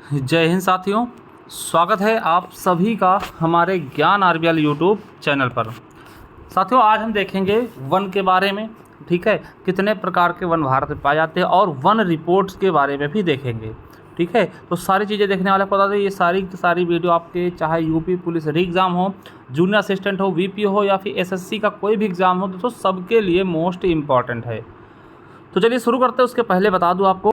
जय हिंद साथियों, स्वागत है आप सभी का हमारे ज्ञान आरबीएल यूट्यूब चैनल पर। साथियों, आज हम देखेंगे वन के बारे में। ठीक है, कितने प्रकार के वन भारत में पाए जाते हैं और वन रिपोर्ट्स के बारे में भी देखेंगे। ठीक है, तो सारी चीज़ें देखने वाले को बता दें, ये सारी की सारी वीडियो आपके चाहे यूपी पुलिस री एग्ज़ाम हो, जूनियर असिस्टेंट हो, वीपीओ हो या फिर एसएससी का कोई भी एग्ज़ाम हो, दोस्तों सबके लिए मोस्ट इम्पॉर्टेंट है। तो चलिए शुरू करते हैं। उसके पहले बता दूं आपको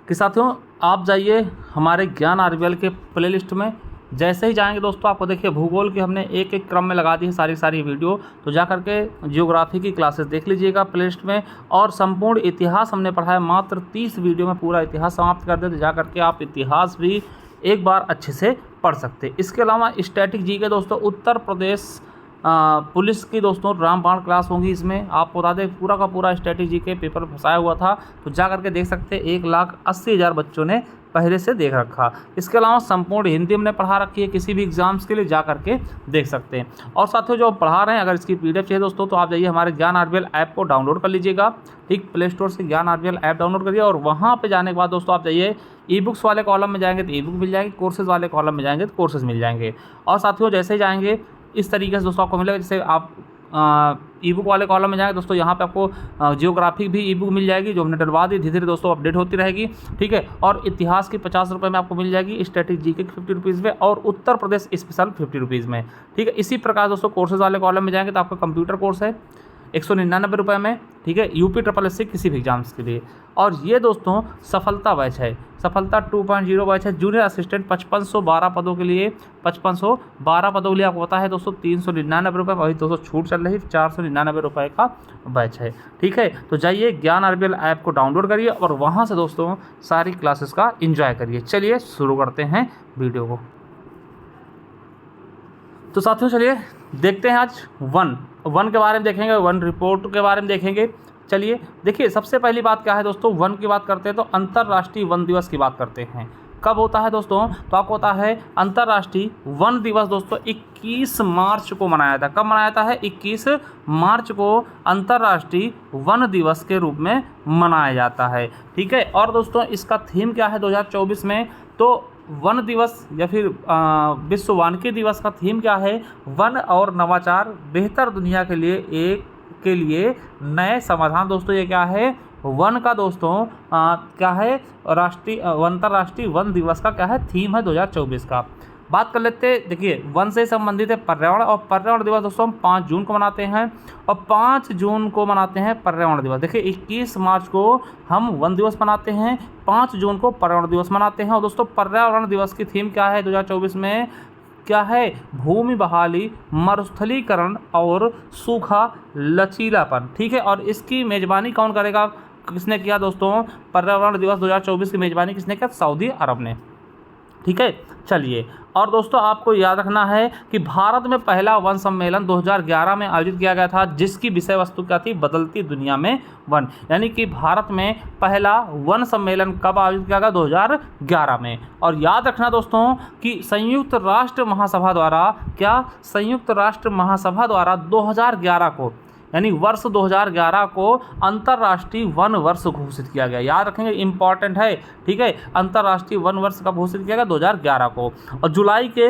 कि साथियों, आप जाइए हमारे ज्ञान आरबीएल के प्लेलिस्ट में। जैसे ही जाएंगे दोस्तों, आपको देखिए भूगोल की हमने एक एक क्रम में लगा दी है सारी वीडियो। तो जा करके जियोग्राफी की क्लासेस देख लीजिएगा प्लेलिस्ट में। और संपूर्ण इतिहास हमने पढ़ा है, मात्र 30 वीडियो में पूरा इतिहास समाप्त कर दे। तो जा करके आप इतिहास भी एक बार अच्छे से पढ़ सकते हैं। इसके अलावा स्टैटिक जी के दोस्तों उत्तर प्रदेश पुलिस की दोस्तों रामबाण क्लास होंगी। इसमें आपको बता दें पूरा का पूरा स्ट्रेटेजी के पेपर फंसाया हुआ था, तो जा करके देख सकते हैं। 1,80,000 बच्चों ने पहले से देख रखा। इसके अलावा संपूर्ण हिंदी हमने पढ़ा रखी है, किसी भी एग्जाम्स के लिए जा करके देख सकते हैं। और साथियों, जो पढ़ा रहे हैं, अगर इसकी पीडीएफ चाहिए दोस्तों, तो आप जाइए हमारे ज्ञान आरबीएल ऐप को डाउनलोड कर लीजिएगा। ठीक, प्ले स्टोर से ज्ञान आरबीएल ऐप डाउनलोड करिए और वहाँ पे जाने के बाद दोस्तों आप जाइए ई बुक्स वाले कॉलम में जाएंगे तो ई बुक मिल जाएंगे, कोर्सेज वाले कॉलम में जाएंगे तो कोर्सेज मिल जाएंगे। और साथियों, जैसे ही जाएंगे इस तरीके से दोस्तों आपको मिलेगा। जैसे आप ई बुक वाले कॉलम में जाएंगे दोस्तों, यहाँ पे आपको जियोग्राफी भी ई बुक मिल जाएगी, जो हमने डलवा दी। धीरे धीरे दोस्तों अपडेट होती रहेगी। ठीक है, और इतिहास की 50 रुपये में आपको मिल जाएगी, स्टैटिक जीके की 50 रुपीज़ में, और उत्तर प्रदेश स्पेशल 50 रुपीज़ में। ठीक है, इसी प्रकार दोस्तों कोर्सेज वाले कॉलम में जाएंगे तो आपका कंप्यूटर कोर्स है 199 रुपये में। ठीक है, यूपी SSC किसी भी एग्जाम्स के लिए। और ये दोस्तों सफलता बैच है, सफलता 2.0 बैच है। जूनियर असिस्टेंट 5512 पदों के लिए, 5512 पदों के लिए आपको पता है दोस्तों 399 रुपये, वही दोस्तों छूट चल रही 499 रुपये का बैच है। ठीक है, तो जाइए ज्ञान आरबीएल ऐप को डाउनलोड करिए और वहाँ से दोस्तों सारी क्लासेस का एंजॉय करिए। चलिए शुरू करते हैं वीडियो को। तो साथियों, चलिए देखते हैं आज वन के बारे में देखेंगे, वन रिपोर्ट के बारे में देखेंगे। चलिए देखिए, सबसे पहली बात क्या है दोस्तों, वन की बात करते हैं तो अंतर्राष्ट्रीय वन दिवस की बात करते हैं। कब होता है दोस्तों, तो आपको पता है अंतर्राष्ट्रीय वन दिवस दोस्तों 21 मार्च को मनाया था। कब मनाया जाता है? 21 मार्च को अंतर्राष्ट्रीय वन दिवस के रूप में मनाया जाता है। ठीक है, और दोस्तों इसका थीम क्या है 2024 में? तो वन दिवस या फिर विश्व वानिकी दिवस का थीम क्या है? वन और नवाचार, बेहतर दुनिया के लिए नए समाधान। दोस्तों ये क्या है? वन का दोस्तों क्या है? अंतर्राष्ट्रीय वन दिवस का क्या है? थीम है 2024 का। बात कर लेते हैं, देखिए वन से संबंधित है पर्यावरण, और पर्यावरण दिवस दोस्तों हम 5 जून को मनाते हैं, और 5 जून को मनाते हैं पर्यावरण दिवस। देखिए 21 मार्च को हम वन दिवस मनाते हैं, 5 जून को पर्यावरण दिवस मनाते हैं। और दोस्तों पर्यावरण दिवस की थीम क्या है 2024 में? क्या है? भूमि बहाली, मरुस्थलीकरण और सूखा लचीलापन। ठीक है, और इसकी मेजबानी कौन करेगा? किसने किया दोस्तों? पर्यावरण दिवस 2024 की मेजबानी किसने किया? सऊदी अरब ने। ठीक है, चलिए। और दोस्तों आपको याद रखना है कि भारत में पहला वन सम्मेलन 2011 में आयोजित किया गया था, जिसकी विषय वस्तु क्या थी? बदलती दुनिया में वन। यानी कि भारत में पहला वन सम्मेलन कब आयोजित किया गया? 2011 में। और याद रखना दोस्तों कि संयुक्त राष्ट्र महासभा द्वारा 2011 को, यानी वर्ष 2011 को अंतर्राष्ट्रीय वन वर्ष घोषित किया गया। याद रखेंगे, इंपॉर्टेंट है। ठीक है, अंतर्राष्ट्रीय वन वर्ष कब घोषित किया गया? 2011 को। और जुलाई के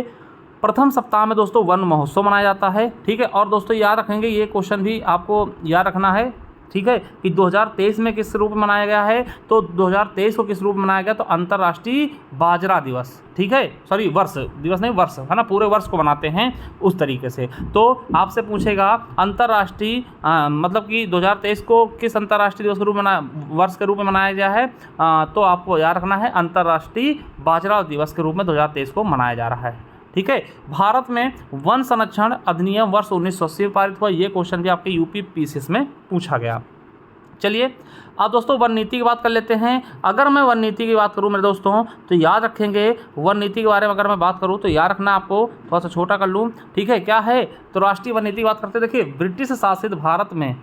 प्रथम सप्ताह में दोस्तों वन महोत्सव मनाया जाता है। ठीक है, और दोस्तों याद रखेंगे, ये क्वेश्चन भी आपको याद रखना है। ठीक है, कि 2023 में किस रूप में मनाया गया है? तो 2023 को किस रूप में मनाया गया? तो अंतर्राष्ट्रीय बाजरा दिवस। ठीक है, सॉरी वर्ष दिवस नहीं, वर्ष है ना, पूरे वर्ष को मनाते हैं उस तरीके से। तो आपसे पूछेगा अंतर्राष्ट्रीय मतलब कि 2023 को किस अंतर्राष्ट्रीय दिवस के रूप में वर्ष के रूप में मनाया गया है? तो आपको याद रखना है अंतर्राष्ट्रीय बाजरा दिवस के रूप में 2023 को मनाया जा रहा है। ठीक है, भारत में वन संरक्षण अधिनियम वर्ष 1980 में पारित हुआ। ये क्वेश्चन भी आपके यूपी PCS में पूछा गया। चलिए अब दोस्तों वन नीति की बात कर लेते हैं। अगर मैं वन नीति की बात करूं मेरे दोस्तों, तो याद रखेंगे वन नीति के बारे में अगर मैं बात करूं तो याद रखना, आपको थोड़ा सा छोटा कर लूं। ठीक है, क्या है? तो राष्ट्रीय वन नीति की बात करते हैं। देखिए ब्रिटिश शासित भारत में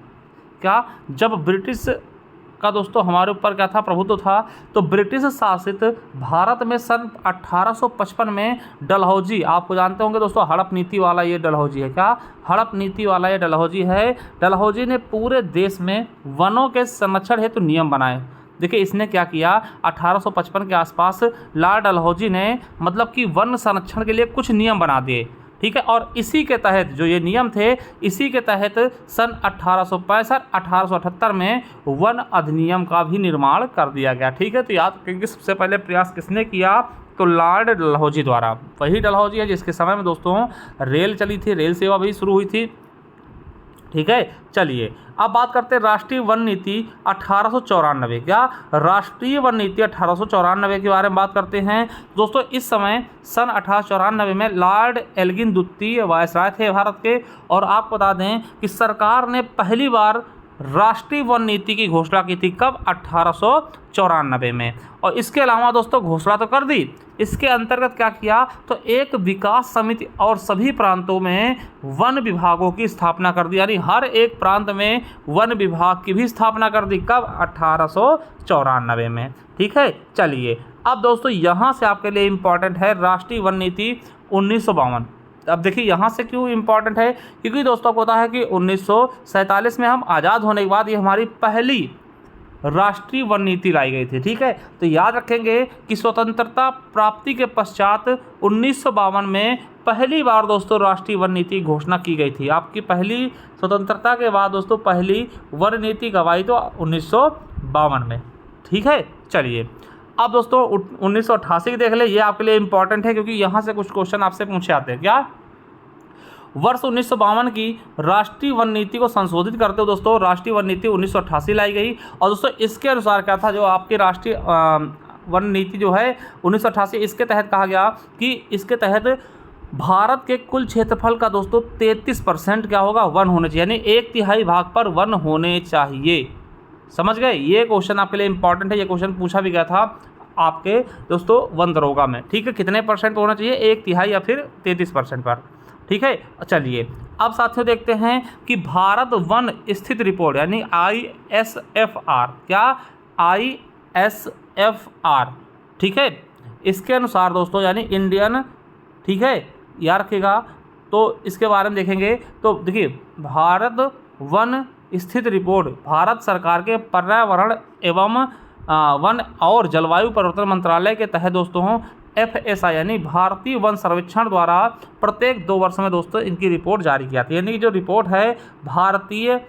क्या, जब ब्रिटिश का दोस्तों हमारे ऊपर क्या था? प्रभुत्व था। तो ब्रिटिश शासित भारत में सन 1855 में डलहौजी, आपको जानते होंगे दोस्तों, हड़प नीति वाला ये डलहौजी है। क्या? हड़प नीति वाला ये डलहौजी है। डलहौजी ने पूरे देश में वनों के संरक्षण हेतु नियम बनाए। देखिए इसने क्या किया, 1855 के आसपास लॉर्ड डलहौजी ने मतलब कि वन संरक्षण के लिए कुछ नियम बना दिए, ठीक है। और इसी के तहत जो ये नियम थे, इसी के तहत सन 1865-1878 में वन अधिनियम का भी निर्माण कर दिया गया, ठीक है। तो याद रखेंगे सबसे पहले प्रयास किसने किया, तो लॉर्ड डलहौजी द्वारा। वही डलहौजी है जिसके समय में दोस्तों रेल चली थी, रेल सेवा भी शुरू हुई थी, ठीक है। चलिए अब बात करते हैं राष्ट्रीय वन नीति 1894। क्या राष्ट्रीय वन नीति 1894 के बारे में बात करते हैं दोस्तों। इस समय सन 1894 में लॉर्ड एल्गिन द्वितीय वायसराय थे भारत के, और आपको बता दें कि सरकार ने पहली बार राष्ट्रीय वन नीति की घोषणा की थी, कब, 1894 में। और इसके अलावा दोस्तों घोषणा तो कर दी, इसके अंतर्गत क्या किया, तो एक विकास समिति और सभी प्रांतों में वन विभागों की स्थापना कर दी, यानी हर एक प्रांत में वन विभाग की भी स्थापना कर दी, कब, 1894 में, ठीक है। चलिए अब दोस्तों यहाँ से आपके लिए इम्पॉर्टेंट है राष्ट्रीय वन नीति 1952। अब देखिए यहाँ से क्यों इम्पॉर्टेंट है, क्योंकि दोस्तों आपको पता है कि 1947 में हम आज़ाद होने के बाद ये हमारी पहली राष्ट्रीय वन नीति लाई गई थी, ठीक है। तो याद रखेंगे कि स्वतंत्रता प्राप्ति के पश्चात 1952 में पहली बार दोस्तों राष्ट्रीय वन नीति घोषणा की गई थी। आपकी पहली स्वतंत्रता के बाद दोस्तों पहली वन नीति कब आई, तो 1952 में, ठीक है। चलिए अब दोस्तों 1988 की देख ले, ये आपके लिए इंपॉर्टेंट है क्योंकि यहाँ से कुछ क्वेश्चन आपसे पूछे आते हैं। क्या वर्ष 1952 की राष्ट्रीय वन नीति को संशोधित करते हुए दोस्तों राष्ट्रीय वन नीति 1988 लाई गई, और दोस्तों इसके अनुसार क्या था, जो आपकी राष्ट्रीय वन नीति जो है 1988, इसके तहत कहा गया कि इसके तहत भारत के कुल क्षेत्रफल का दोस्तों 33% क्या होगा, वन होने चाहिए, यानी 1/3 भाग पर वन होने चाहिए। समझ गए, ये क्वेश्चन आपके लिए इंपॉर्टेंट है, ये क्वेश्चन पूछा भी गया था आपके दोस्तों वन दरोगा में, ठीक है। कितने परसेंट होना चाहिए, 1/3 या फिर 33% पर, ठीक है। चलिए अब साथियों देखते हैं कि भारत वन स्थित रिपोर्ट यानी ISFR, क्या ISFR, ठीक है, इसके अनुसार दोस्तों यानी इंडियन, ठीक है, याद रखिएगा। तो इसके बारे में देखेंगे तो देखिए भारत वन स्थित रिपोर्ट भारत सरकार के पर्यावरण एवं वन और जलवायु परिवर्तन मंत्रालय के तहत दोस्तों FSI यानी भारतीय वन सर्वेक्षण द्वारा प्रत्येक 2 वर्ष में दोस्तों इनकी रिपोर्ट जारी की जाती है। यानी कि जो रिपोर्ट है भारतीय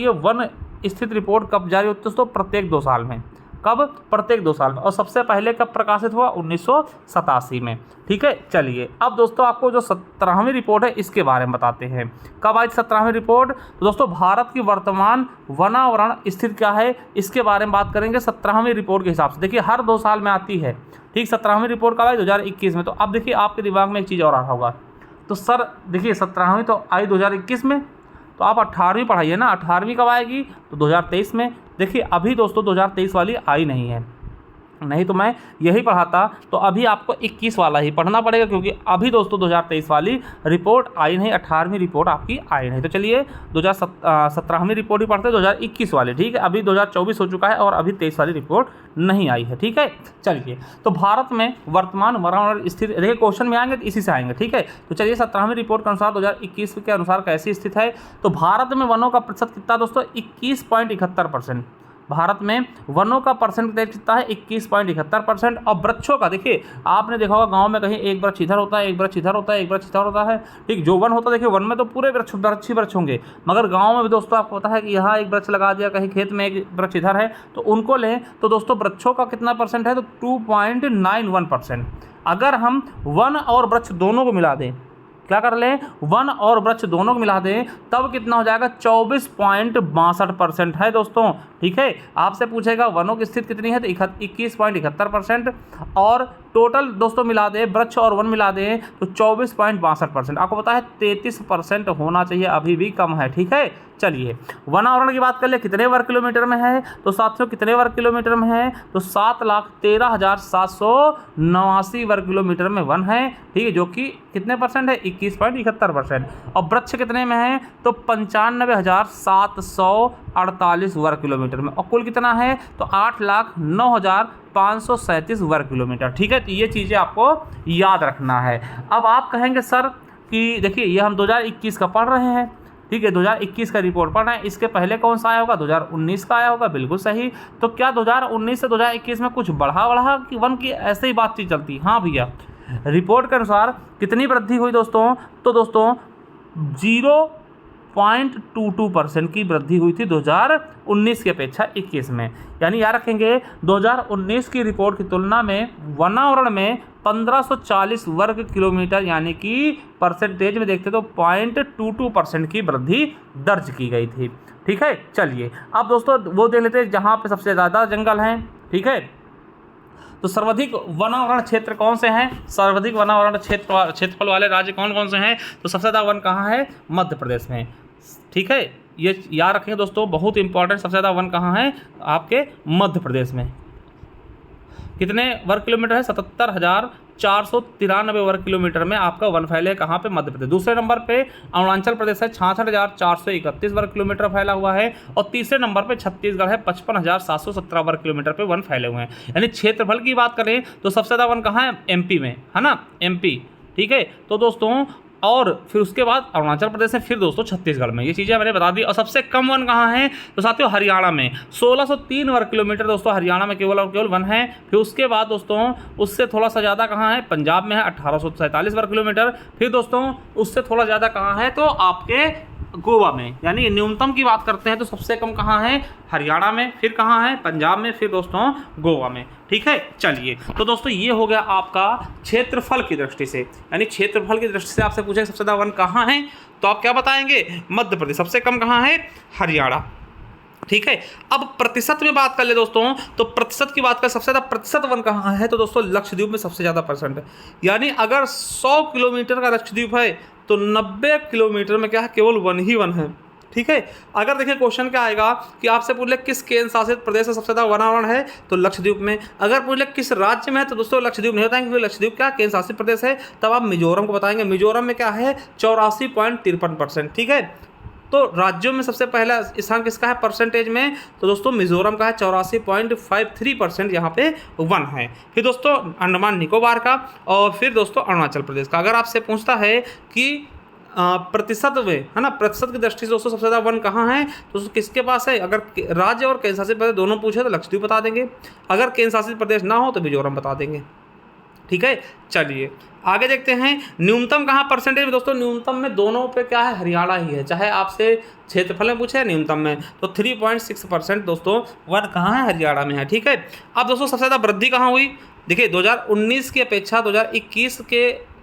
वन स्थित रिपोर्ट कब जारी होती है दोस्तों, प्रत्येक 2 साल में। कब, प्रत्येक 2 साल में। और सबसे पहले कब प्रकाशित हुआ, 1987 में, ठीक है। चलिए अब दोस्तों आपको जो 17वीं रिपोर्ट है इसके बारे में बताते हैं। कब आई 17वीं रिपोर्ट, तो दोस्तों भारत की वर्तमान वनावरण स्थिति क्या है इसके बारे में बात करेंगे 17वीं रिपोर्ट के हिसाब से। देखिए हर 2 साल में आती है, ठीक। 17वीं रिपोर्ट कब आई, 2021 में। तो अब देखिए आपके दिमाग में एक चीज़ और आ रहा होगा, तो सर देखिए 17वीं तो आई 2021 में, तो आप 18वीं पढ़ाइए ना, 18वीं कब आएगी, तो 2023 में। देखिए अभी दोस्तों 2023 वाली आई नहीं है, नहीं तो मैं यही पढ़ाता, तो अभी आपको 21 वाला ही पढ़ना पड़ेगा क्योंकि अभी दोस्तों 2023 वाली रिपोर्ट आई नहीं, 18वीं रिपोर्ट आपकी आई नहीं। तो चलिए 2017वीं रिपोर्ट ही पढ़ते 2021 वाली, ठीक है। अभी 2024 हो चुका है और अभी 23 वाली रिपोर्ट नहीं आई है, ठीक है। चलिए तो भारत में वर्तमान वनावरण स्थिति, देखिए क्वेश्चन में आएंगे तो इसी से आएंगे, ठीक है। तो चलिए 17वीं रिपोर्ट के अनुसार 2021 के अनुसार कैसी स्थिति है, तो भारत में वनों का प्रतिशत कितना दोस्तों, 21.71%। भारत में वनों का परसेंटेज कितना है, 21.71%। और वृक्षों का देखिए आपने देखा होगा गांव में कहीं एक वृक्ष इधर होता है, एक वृक्ष इधर होता है, एक वृक्ष इधर होता है, ठीक। जो वन होता है देखिए वन में तो पूरे वृक्ष ही वृक्ष होंगे, मगर गांव में भी दोस्तों आपको पता है कि यहाँ एक वृक्ष लगा दिया, कहीं खेत में एक वृक्ष इधर है, तो उनको लें तो दोस्तों वृक्षों का कितना परसेंट है, तो 2.91%। अगर हम वन और वृक्ष दोनों को मिला दें, क्या कर लें, वन और वृक्ष दोनों को मिला दें, तब कितना हो जाएगा, 24.62% है दोस्तों, ठीक है। आपसे पूछेगा वनों की स्थिति कितनी है, तो 21.71%। और टोटल दोस्तों मिला दें, वृक्ष और वन मिला दें तो 24.62%। आपको पता है 33% होना चाहिए, अभी भी कम है, ठीक है। चलिए वनावरण की बात कर ले, कितने वर्ग किलोमीटर में है, तो साथियों कितने वर्ग किलोमीटर में है, तो 7,13,789 वर्ग किलोमीटर में वन है, ठीक है, जो कि कितने परसेंट है, 21.71%। और वृक्ष कितने में है, तो 95,748 वर्ग किलोमीटर में। और कुल कितना है, तो 8,09,537 वर्ग किलोमीटर, ठीक है। तो ये चीज़ें आपको याद रखना है। अब आप कहेंगे सर कि देखिए ये हम 2021 का पढ़ रहे हैं, ठीक है, 2021 का रिपोर्ट पढ़ रहे हैं। इसके पहले कौन सा आया होगा? 2019 का आया होगा, बिल्कुल सही। तो क्या 2019 से 2021 में कुछ बढ़ा कि वन की ऐसे ही बातचीत चलती? हाँ भैया, रिपोर्ट के अनुसार कितनी वृद्धि हुई दोस्तों? तो दोस्तों 0.22% की वृद्धि हुई थी 2019 की अपेक्षा 21 में। यानी याद रखेंगे 2019 की रिपोर्ट की तुलना में वनावरण में 1540 वर्ग किलोमीटर यानी कि परसेंटेज में देखते तो 0.22% की वृद्धि दर्ज की गई थी। ठीक है, चलिए अब दोस्तों वो देख लेते हैं जहाँ पे सबसे ज़्यादा जंगल हैं। ठीक है, तो सर्वाधिक वनावरण क्षेत्र कौन से हैं? सर्वाधिक वनावरण क्षेत्रफल वाले राज्य कौन कौन से हैं? तो सबसे ज़्यादा वन कहाँ है? मध्य प्रदेश में। ठीक है, ये याद रखेंगे दोस्तों, बहुत इंपॉर्टेंट। सबसे ज़्यादा वन कहाँ है? आपके मध्य प्रदेश में। कितने वर्ग किलोमीटर है? 77,493 वर्ग किलोमीटर में आपका वन फैले कहाँ पे? मध्य प्रदेश। दूसरे नंबर पे अरुणाचल प्रदेश है, 66,431 वर्ग किलोमीटर फैला हुआ है। और तीसरे नंबर पे छत्तीसगढ़ है, 55,717 वर्ग किलोमीटर पे वन फैले हुए हैं। यानी क्षेत्रफल की बात करें तो सबसे ज़्यादा वन कहाँ है? एमपी में, है ना, एमपी। ठीक है, तो दोस्तों और फिर उसके बाद अरुणाचल प्रदेश है, फिर दोस्तों छत्तीसगढ़ में। ये चीज़ें मैंने बता दी। और सबसे कम वन कहाँ है? तो साथियों हरियाणा में 1603 वर्ग किलोमीटर दोस्तों हरियाणा में केवल और केवल वन है। फिर उसके बाद दोस्तों उससे थोड़ा सा ज़्यादा कहाँ है? पंजाब में है, 1847 वर्ग किलोमीटर। फिर दोस्तों उससे थोड़ा ज़्यादा कहाँ है? तो आपके गोवा में। यानी न्यूनतम की बात करते हैं तो सबसे कम कहाँ है? हरियाणा में। फिर कहाँ है? पंजाब में। फिर दोस्तों गोवा में। ठीक है, चलिए तो दोस्तों ये हो गया आपका क्षेत्रफल की दृष्टि से। यानी क्षेत्रफल की दृष्टि से आपसे पूछे सबसे ज़्यादा वन कहाँ है, तो आप क्या बताएंगे? मध्य प्रदेश। सबसे कम कहाँ है? हरियाणा। ठीक है, अब प्रतिशत में बात कर ले दोस्तों, तो प्रतिशत की बात कर सबसे ज़्यादा प्रतिशत वन कहाँ है? तो दोस्तों लक्षद्वीप में सबसे ज़्यादा परसेंट है। यानी अगर 100 किलोमीटर का लक्षद्वीप है तो 90 किलोमीटर में क्या है? केवल वन ही वन है। ठीक है, अगर देखिए क्वेश्चन क्या आएगा कि आपसे पूछ ले किस केंद्र शासित प्रदेश में सबसे ज़्यादा वनावरण है, तो लक्षद्वीप में। अगर पूछ ले किस राज्य में है, तो दोस्तों लक्षद्वीप नहीं बताएंगे क्योंकि लक्षद्वीप क्या केंद्र शासित प्रदेश है। तब आप मिजोरम को बताएंगे। मिजोरम में क्या है? 84.53%। ठीक है, तो राज्यों में सबसे पहला स्थान किसका है परसेंटेज में? तो दोस्तों मिजोरम का है, 84.53% यहाँ पे वन है। फिर दोस्तों अंडमान निकोबार का, और फिर दोस्तों अरुणाचल प्रदेश का। अगर आपसे पूछता है कि प्रतिशत में, है ना, प्रतिशत की दृष्टि से दोस्तों सबसे ज़्यादा वन कहाँ है, तो किसके पास है? अगर राज्य और केंद्र शासित प्रदेश दोनों पूछे तो लक्षद्वीप बता देंगे। अगर केंद्र शासित प्रदेश ना हो तो मिजोरम बता देंगे। ठीक है, चलिए आगे देखते हैं। न्यूनतम कहाँ परसेंटेज में? दोस्तों न्यूनतम में दोनों पे क्या है? हरियाणा ही है। चाहे आपसे क्षेत्रफल में पूछे न्यूनतम में, तो 3.6% दोस्तों वन कहाँ है? हरियाणा में है। ठीक है, अब दोस्तों सबसे ज़्यादा वृद्धि कहाँ हुई? देखिए 2019 की अपेक्षा 2021 के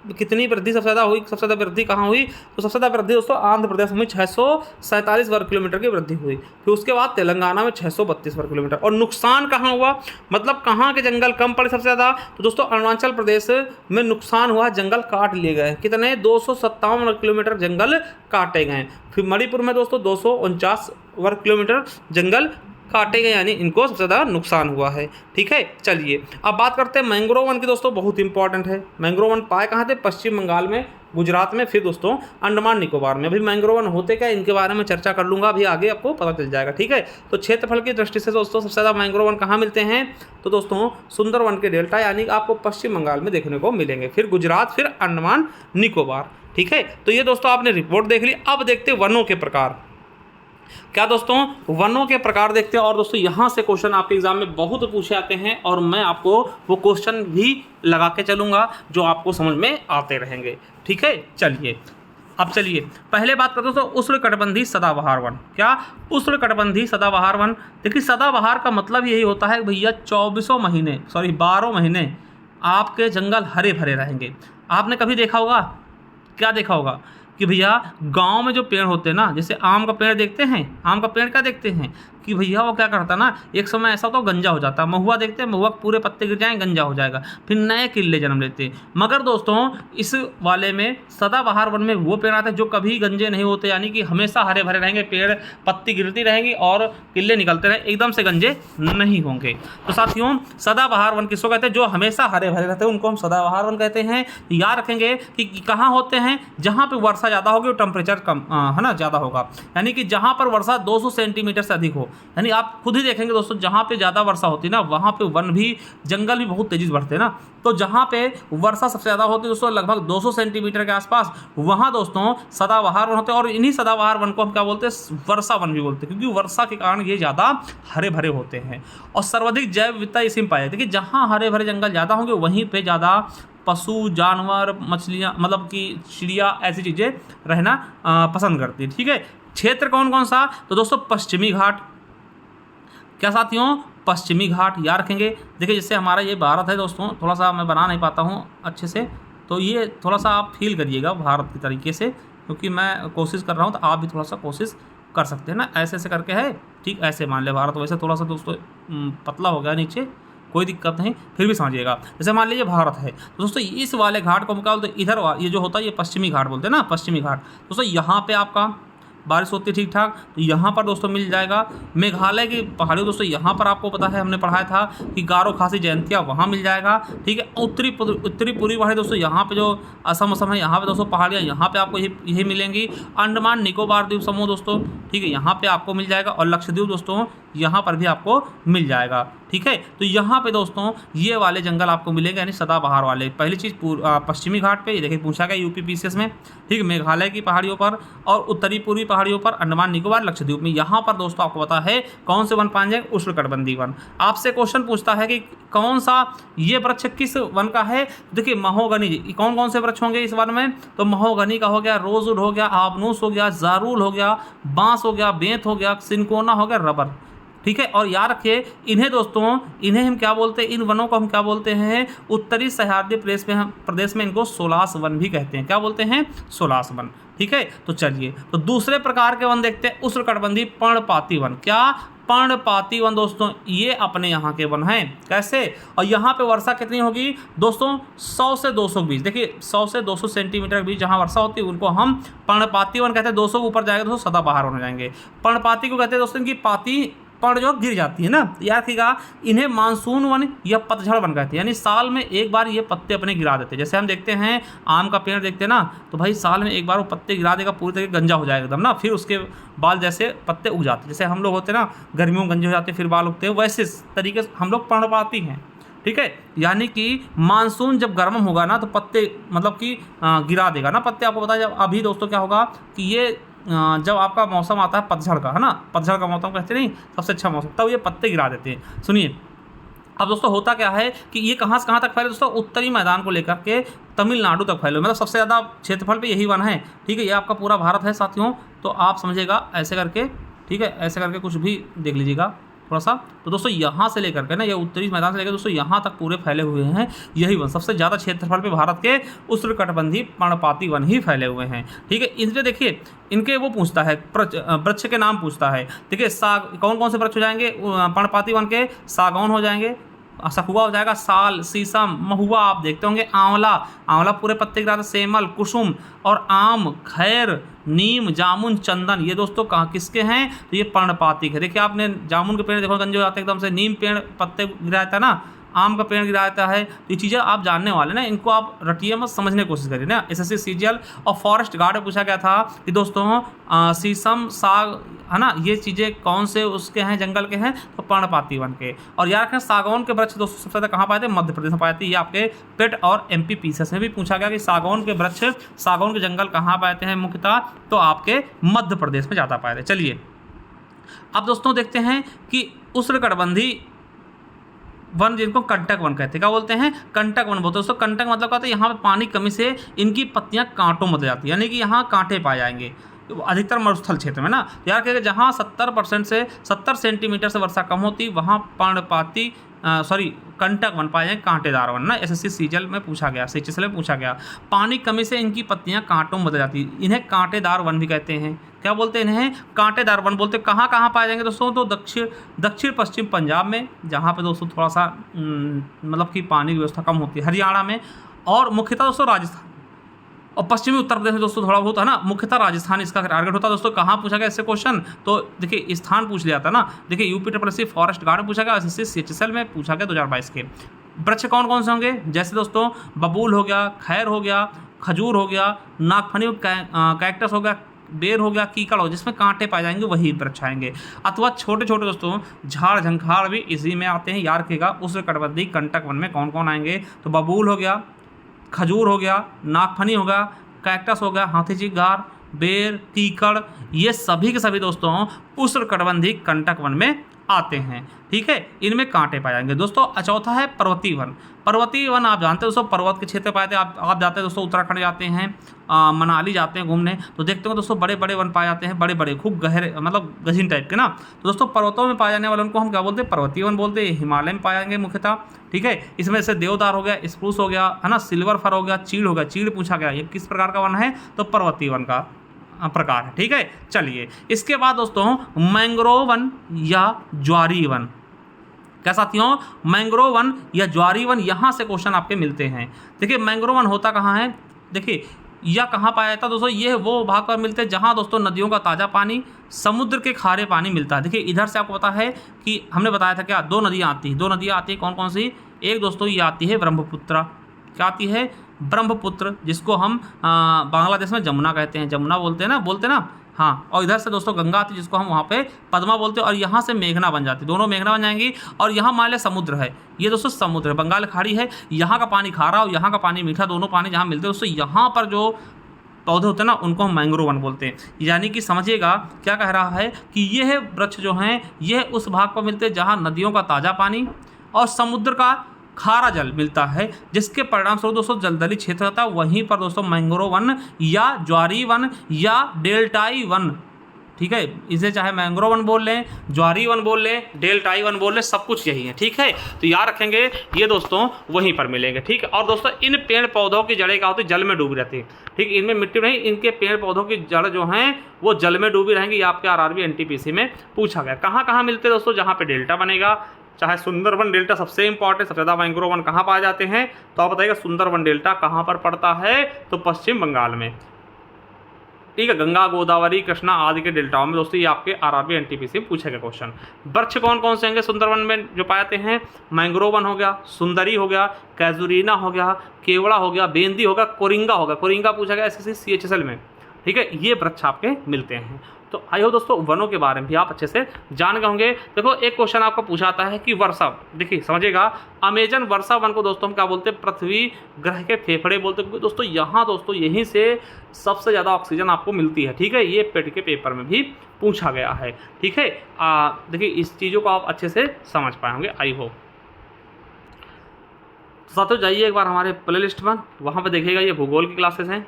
कितनी वृद्धि सबसे ज़्यादा हुई? सबसे ज़्यादा वृद्धि कहाँ हुई? तो सबसे ज़्यादा वृद्धि दोस्तों आंध्र प्रदेश में 647 वर्ग किलोमीटर की वृद्धि हुई। फिर उसके बाद तेलंगाना में 632 वर्ग किलोमीटर। और नुकसान कहाँ हुआ? मतलब कहाँ के जंगल कम पड़े सबसे ज़्यादा? तो दोस्तों अरुणाचल प्रदेश में नुकसान हुआ, जंगल काट लिए गए। कितने? 257 वर्ग किलोमीटर जंगल काटे गए। फिर मणिपुर में दोस्तों 249 वर्ग किलोमीटर जंगल काटे गए, यानी इनको सबसे ज़्यादा नुकसान हुआ है। ठीक है, चलिए अब बात करते हैं मैंग्रोव वन की। दोस्तों बहुत इंपॉर्टेंट है। मैंग्रोव वन पाए कहाँ थे? पश्चिम बंगाल में, गुजरात में, फिर दोस्तों अंडमान निकोबार में। अभी मैंग्रोव वन होते क्या, इनके बारे में चर्चा कर लूँगा, अभी आगे आपको पता चल जाएगा। ठीक है, तो क्षेत्रफल की दृष्टि से दोस्तों सबसे ज़्यादा मैंग्रोव वन कहाँ मिलते हैं? तो दोस्तों सुंदरवन के डेल्टा यानी आपको पश्चिम बंगाल में देखने को मिलेंगे। फिर गुजरात, फिर अंडमान निकोबार। ठीक है, तो ये दोस्तों आपने रिपोर्ट देख ली। अब देखते वनों के प्रकार। क्या दोस्तों? वनों के प्रकार देखते हैं। और दोस्तों यहाँ से क्वेश्चन आपके एग्जाम में बहुत पूछे आते हैं, और मैं आपको वो क्वेश्चन भी लगा के चलूँगा जो आपको समझ में आते रहेंगे। ठीक है, चलिए अब चलिए पहले बात करते हैं दोस्तों उष्णकटिबंधीय सदाबहार वन। क्या? उष्णकटिबंधीय सदाबहार वन। देखिए सदाबहार का मतलब यही होता है भैया 12 महीने आपके जंगल हरे भरे रहेंगे। आपने कभी देखा होगा, क्या देखा होगा कि भैया गांव में जो पेड़ होते हैं ना, जैसे आम का पेड़ देखते हैं, आम का पेड़ क्या देखते हैं कि भैया वो क्या करता ना, एक समय ऐसा तो गंजा हो जाता है। महुआ देखते हैं, महुआ पूरे पत्ते गिर जाएं, गंजा हो जाएगा, फिर नए किले जन्म लेते हैं। मगर दोस्तों इस वाले में सदाबहार वन में वो पेड़ आते हैं जो कभी गंजे नहीं होते, यानी कि हमेशा हरे भरे रहेंगे, पेड़ पत्ती गिरती रहेंगी और किले निकलते रहेंगे, एकदम से गंजे नहीं होंगे। तो साथियों सदाबहार वन किसको कहते हैं? जो हमेशा हरे भरे रहते हैं उनको हम सदाबहार वन कहते हैं। याद रखेंगे कि कहाँ होते हैं? जहाँ पर वर्षा ज़्यादा होगी और टेम्परेचर कम, है ना, ज़्यादा होगा। यानी कि जहाँ पर वर्षा 200 सेंटीमीटर से अधिक हो, यानी आप खुद ही देखेंगे दोस्तों, जहाँ पे ज़्यादा वर्षा होती है ना वहाँ पे वन भी, जंगल भी बहुत तेज़ी से बढ़ते हैं ना। तो जहाँ पे वर्षा सबसे ज़्यादा होती है दोस्तों, लगभग 200 सेंटीमीटर के आसपास, वहाँ दोस्तों सदाबहार वन होते हैं। और इन्हीं सदाबहार वन को हम क्या बोलते हैं, वर्षा वन भी बोलते हैं, क्योंकि वर्षा के कारण ये ज़्यादा हरे भरे होते हैं। और सर्वाधिक जैव विविधता इसी में पाई जाती है कि जहाँ हरे भरे जंगल ज़्यादा होंगे वहीं पर ज़्यादा पशु, जानवर, मछलियाँ, मतलब कि चिड़िया, ऐसी चीज़ें रहना पसंद करती है। ठीक है, क्षेत्र कौन कौन सा, तो दोस्तों पश्चिमी घाट, क्या साथियों, पश्चिमी घाट याद रखेंगे। देखिए जैसे हमारा ये भारत है दोस्तों, थोड़ा सा मैं बना नहीं पाता हूँ अच्छे से, तो ये थोड़ा सा आप फील करिएगा भारत की तरीके से, क्योंकि मैं कोशिश कर रहा हूँ, तो आप भी थोड़ा सा कोशिश कर सकते हैं ना, ऐसे ऐसे करके है। ठीक, ऐसे मान ले भारत, वैसे थोड़ा सा दोस्तों पतला हो गया नीचे, कोई दिक्कत नहीं, फिर भी समझिएगा। जैसे मान लीजिए भारत है तो दोस्तों इस वाले घाट को हम क्या बोलते हैं, इधर ये जो होता है ये पश्चिमी घाट बोलते हैं ना, पश्चिमी घाट। दोस्तों यहाँ पे आपका बारिश होती है ठीक ठाक, तो यहाँ पर दोस्तों मिल जाएगा। मेघालय की पहाड़ियों दोस्तों, यहाँ पर आपको पता है हमने पढ़ाया था कि गारो खासी जयंतिया, वहाँ मिल जाएगा। ठीक है, उत्तरी पूर्वी पहाड़ी दोस्तों, यहाँ पे जो असम है यहाँ पे दोस्तों पहाड़ियाँ, यहाँ पे आपको यही मिलेंगी। अंडमान निकोबार द्वीप समूह दोस्तों, ठीक है, यहाँ पे आपको मिल जाएगा। और लक्षद्वीप दोस्तों यहाँ पर भी आपको मिल जाएगा। ठीक है, तो यहाँ पे दोस्तों ये वाले जंगल आपको मिलेंगे, यानी सदाबहार वाले। पहली चीज़ पश्चिमी घाट पे, ये देखिए पूछा गया यूपी पीसीएस में। ठीक, मेघालय की पहाड़ियों पर और उत्तरी पूर्वी पहाड़ियों पर, अंडमान निकोबार, लक्षद्वीप में, यहाँ पर दोस्तों आपको पता है कौन से वन पाए जाएंगे, उष्णकटिबंधीय वन। आपसे क्वेश्चन पूछता है कि कौन सा ये वृक्ष किस वन का है, देखिए महोगनी। कौन कौन से वृक्ष होंगे इस वन में, तो महोगनी का हो गया, रोजवुड हो गया, आबनूस हो गया, जारूल हो गया, बांस हो गया, बेंत हो गया, सिनकोना हो गया, रबर। ठीक है, और याद रखिए इन्हें दोस्तों, इन्हें हम क्या बोलते हैं, इन वनों को हम क्या बोलते हैं, उत्तरी सह्याद्री प्रदेश में इनको सोलास वन भी कहते हैं। क्या बोलते हैं, सोलास वन। ठीक है, तो चलिए तो दूसरे प्रकार के वन देखते हैं, उष्णकटिबंधीय पर्णपाती वन। क्या, पर्णपाती वन दोस्तों, ये अपने यहाँ के वन हैं। कैसे, और यहाँ पे वर्षा कितनी होगी दोस्तों, 100 से 200 के बीच। देखिए 100 से 200 सेंटीमीटर के बीच जहाँ वर्षा होती है उनको हम पर्णपाती वन कहते हैं। 200 के ऊपर जाएगा दोस्तों सदाबहार वन हो जाएंगे। पर्णपाती को कहते हैं दोस्तों, इनकी पाती पर्ण जो गिर जाती है ना, याद रखिएगा। इन्हें मानसून वन या पतझड़ वन कहते हैं, यानी साल में एक बार ये पत्ते अपने गिरा देते हैं। जैसे हम देखते हैं आम का पेड़ देखते हैं ना, तो भाई साल में एक बार वो पत्ते गिरा देगा, पूरी तरह गंजा हो जाएगा एकदम ना, फिर उसके बाल जैसे पत्ते उग जाते हैं। जैसे हम लोग होते हैं ना, गर्मियों में गंजे हो जाते हैं फिर बाल उगते हैं, वैसे तरीके से हम लोग पर्णपाती हैं। ठीक है, यानी कि मानसून जब गर्म होगा ना तो पत्ते मतलब कि गिरा देगा ना पत्ते। आपको पता है जब अभी दोस्तों क्या होगा कि ये जब आपका मौसम आता है पतझड़ का, है ना, पतझड़ का मौसम कहते नहीं, सबसे अच्छा मौसम, तब ये पत्ते गिरा देते हैं। सुनिए अब दोस्तों होता क्या है कि ये कहाँ से कहाँ तक फैले दोस्तों, उत्तरी मैदान को लेकर के तमिलनाडु तक फैले, मतलब सबसे ज़्यादा क्षेत्रफल पे यही वन है। ठीक है, ये आपका पूरा भारत है साथियों, तो आप समझिएगा ऐसे करके। ठीक है, ऐसे करके कुछ भी देख लीजिएगा थोड़ा सा। तो दोस्तों यहाँ से लेकर के ना, ये उत्तरी मैदान से लेकर दोस्तों यहाँ तक पूरे फैले हुए हैं यही वन। सबसे ज़्यादा क्षेत्रफल पे भारत के उष्णकटिबंधीय पर्णपाती वन ही फैले हुए हैं। ठीक है, इसमें देखिए इनके वो पूछता है, वृक्ष के नाम पूछता है। देखिए साग, कौन कौन से वृक्ष हो जाएंगे पर्णपाती वन के, सागौन हो जाएंगे, सखुआ हो जाएगा, साल, शीशम, महुआ, आप देखते होंगे, आंवला, आंवला पूरे पत्ते गिराते, सेमल, कुसुम, और आम, खैर, नीम, जामुन, चंदन, ये दोस्तों कहाँ किसके हैं, तो ये पर्णपाती है। देखिए आपने जामुन के पेड़ देखो गंजे हो जाते हैं एकदम से, नीम पेड़ पत्ते गिराता है ना, आम का पेड़ गिराता है, तो ये चीज़ें आप जानने वाले ना, इनको आप रटिए मत, समझने की कोशिश करिए ना। एसएससी सीजीएल और फॉरेस्ट गार्ड में पूछा गया था कि दोस्तों शीशम, साग, है ना, ये चीज़ें कौन से उसके हैं, जंगल के हैं, तो पर्णपाती वन के। और याद रखें सागौन के वृक्ष दोस्तों सबसे ज़्यादा कहाँ पाए थे, मध्य प्रदेश में पाए थे। ये आपके पेट और एमपी पीसीएस में भी पूछा गया कि सागौन के वृक्ष, सागौन के जंगल कहाँ पाए थे मुख्यतः, तो आपके मध्य प्रदेश में ज़्यादा पाए थे। चलिए अब दोस्तों देखते हैं कि उष्णकटिबंधीय वन जिनको कंटक वन कहते हैं, क्या बोलते हैं, कंटक वन बोलते हैं दोस्तों। कंटक मतलब क्या होता है, यहाँ पे पानी कमी से इनकी पत्तियाँ कांटों में बदल जाती है, यानी कि यहाँ कांटे पाए जाएंगे अधिकतर मरुस्थल क्षेत्र में ना। याद रखिएगा जहाँ 70% से 70 सेंटीमीटर से वर्षा कम होती वहाँ पर्णपाती कंटक वन पाए जाए, कांटेदार वन ना। एसएससी सीजीएल में पूछा गया, सीजीएल में पूछा गया। पानी कमी से इनकी पत्तियां कांटों में बदल जाती है, इन्हें कांटेदार वन भी कहते हैं। क्या बोलते हैं इन्हें, कांटेदार वन बोलते हैं। कहाँ कहाँ पाए जाएंगे दोस्तों, तो दक्षिण पश्चिम पंजाब में, जहाँ पे दोस्तों थोड़ा सा मतलब कि पानी की व्यवस्था कम होती है, हरियाणा में, और मुख्यतः दोस्तों राजस्थान और पश्चिमी उत्तर प्रदेश में दोस्तों थोड़ा बहुत है ना, मुख्यतः राजस्थान इसका टारगेट होता है दोस्तों। कहाँ पूछा गया इससे क्वेश्चन, तो देखिए स्थान पूछ लिया था ना। देखिए यूपी ट्रिपल फॉरेस्ट गार्ड में पूछा गया, एसएससी सीएचएसएल में पूछा गया 2022 के। वृक्ष कौन कौन से होंगे, जैसे दोस्तों बबूल हो गया, खैर हो गया, खजूर हो गया, नागफनी कैक्टस हो गया, बेर हो गया, कीकड़ हो जिसमें कांटे पाए जाएंगे वही वृक्ष आएंगे। अथवा छोटे छोटे दोस्तों झाड़ झंखाड़ भी इसी में आते हैं। याद रखिएगा उष्णकटिबंधीय कंटक वन में कौन कौन आएंगे, तो बबूल हो गया, खजूर हो गया, नागफनी हो गया, कैक्टस हो गया, हाथीचिगार, बेर, कीकड़, ये सभी के सभी दोस्तों उष्णकटिबंधीय कंटक वन में आते हैं। ठीक है, इनमें कांटे पाए जाएंगे दोस्तों। चौथा है पर्वतीय वन। पर्वतीय वन आप जानते हैं दोस्तों पर्वत के क्षेत्र पाए जाते हैं। आप जाते हैं दोस्तों उत्तराखंड जाते हैं, मनाली जाते हैं घूमने, तो देखते हो दोस्तों बड़े बड़े वन पाए जाते हैं, बड़े बड़े खूब गहरे मतलब गहीन टाइप के ना। तो दोस्तों पर्वतों में पाए जाने वाले उनको हम क्या बोलते हैं, पर्वतीय वन बोलते हैं। हिमालय में पाए जाएंगे मुख्यतः। ठीक है, इसमें से देवदार हो गया, स्प्रूस हो गया, है ना, सिल्वर फर हो गया, चीड़ हो गया। चीड़ पूछा गया, ये किस प्रकार का वन है, तो पर्वतीय वन का प्रकार है। ठीक है, चलिए इसके बाद दोस्तों मैंग्रोव वन या ज्वारी वन। क्या साथियों, मैंग्रोव वन या ज्वारी वन, यहाँ से क्वेश्चन आपके मिलते हैं। देखिए मैंग्रोव वन होता कहाँ है, देखिए यह कहाँ पाया जाता है दोस्तों, ये वो भाग पर मिलते हैं जहाँ दोस्तों नदियों का ताज़ा पानी, समुद्र के खारे पानी मिलता है। देखिए इधर से आपको पता है कि हमने बताया था क्या, दो नदियाँ आती हैं, दो नदियाँ आती हैं कौन कौन सी, एक दोस्तों ये आती है ब्रह्मपुत्र, क्या आती है, ब्रह्मपुत्र, जिसको हम बांग्लादेश में जमुना कहते हैं, जमुना बोलते हैं ना, हाँ। और इधर से दोस्तों गंगा आती है जिसको हम वहाँ पे पद्मा बोलते हैं, और यहाँ से मेघना बन जाती है, दोनों मेघना बन जाएंगी। और यहाँ मान लिया समुद्र है, ये दोस्तों समुद्र है, बंगाल खाड़ी है, यहाँ का पानी खारा और यहाँ का पानी मीठा, दोनों पानी जहाँ मिलते हैं दोस्तों, यहाँ पर जो पौधे होते हैं ना उनको हम मैंग्रोव वन बोलते हैं। यानी कि समझिएगा क्या कह रहा है कि यह वृक्ष जो हैं यह उस भाग पर मिलते हैं जहाँ नदियों का ताज़ा पानी और समुद्र का खारा जल मिलता है, जिसके परिणाम स्वरूप दोस्तों जलदली क्षेत्र होता है। वहीं पर दोस्तों मैंग्रोव वन या ज्वारी वन या डेल्टाई वन, ठीक है, इसे चाहे मैंग्रोव वन बोल लें, ज्वारी वन बोल लें, डेल्टाई वन बोल लें, सब कुछ यही है। ठीक है, तो याद रखेंगे ये दोस्तों वहीं पर मिलेंगे। ठीक है, और दोस्तों इन पेड़ पौधों की जड़ें क्या होती है, जल में डूबी रहती है। ठीक, इनमें मिट्टी नहीं, इनके पेड़ पौधों की जड़ जो हैं वो जल में डूबी रहेंगी। ये आपके आरआरबी एनटीपीसी में पूछा गया। कहाँ कहाँ मिलते हैं दोस्तों, जहाँ पे डेल्टा बनेगा, चाहे सुंदरवन डेल्टा सबसे इंपॉर्टेंट, सबसे ज़्यादा मैंग्रोव वन कहाँ पाए जाते हैं, तो आप बताइएगा सुंदरवन डेल्टा कहाँ पर पड़ता है, तो पश्चिम बंगाल में। ठीक है, गंगा गोदावरी कृष्णा आदि के डेल्टाओं में दोस्तों ये आपके आरआरबी एनटीपीसी में पूछेगा क्वेश्चन। वृक्ष कौन कौन से होंगे सुंदरवन में जो पाए जाते हैं, मैंग्रोव वन हो गया, सुंदरी हो गया, कैजुरीना हो गया, केवड़ा हो गया, बेंदी हो गया, कोरिंगा हो गया, कोरिंगा पूछा गया एसएससी सीएचएसएल में। ठीक है, ये वृक्ष आपके मिलते हैं। तो आई हो दोस्तों वनों के बारे में भी आप अच्छे से जान गए होंगे। देखो एक क्वेश्चन आपको पूछा आता है कि वर्षा, देखिए समझिएगा अमेजन वर्षा वन को दोस्तों हम क्या बोलते हैं, पृथ्वी ग्रह के फेफड़े बोलते हैं, क्योंकि दोस्तों यहाँ दोस्तों यहीं से सबसे ज़्यादा ऑक्सीजन आपको मिलती है। ठीक है, ये पेट के पेपर में भी पूछा गया है। ठीक है, देखिए इस चीज़ों को आप अच्छे से समझ पाए होंगे आई होप। साथियों जाइए एक बार हमारे प्ले लिस्ट पर, वहाँ पर देखिएगा ये भूगोल की क्लासेस हैं,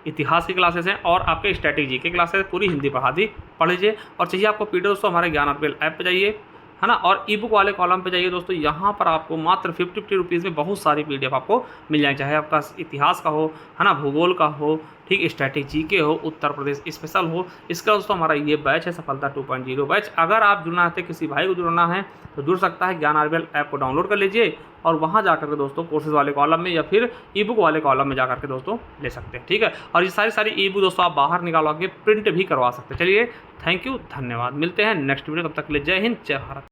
इतिहास की क्लासेस हैं और आपके स्ट्रैटेजी की क्लासेस, पूरी हिंदी पढ़ा दी, पढ़ लीजिए। और चाहिए आपको पीडीएफ दोस्तों हमारे ज्ञान आरबीएल ऐप पे जाइए, है ना, और ई बुक वाले कॉलम पे जाइए दोस्तों। यहाँ पर आपको मात्र 50 रुपीज़ में बहुत सारी पीडीएफ आपको मिल जाएगी, चाहे आपका इतिहास का हो, है ना, भूगोल का हो, ठीक, स्ट्रैटेजी के हो, उत्तर प्रदेश स्पेशल हो। इसका दोस्तों हमारा ये बैच है सफलता 2.0 बैच। अगर आप जुड़ना चाहते हैं, किसी भाई को जुड़ना है तो जुड़ सकता है। ज्ञान आरबीएल ऐप को डाउनलोड कर लीजिए और वहाँ जाकर के दोस्तों कोर्सेज वाले कॉलम में या फिर ई बुक वाले कॉलम में जाकर के दोस्तों ले सकते हैं। ठीक है, और ये सारी ई बुक दोस्तों आप बाहर निकाल के प्रिंट भी करवा सकते हैं। चलिए थैंक यू, धन्यवाद, मिलते हैं नेक्स्ट वीडियो, तब तक के लिए जय हिंद, जय भारत।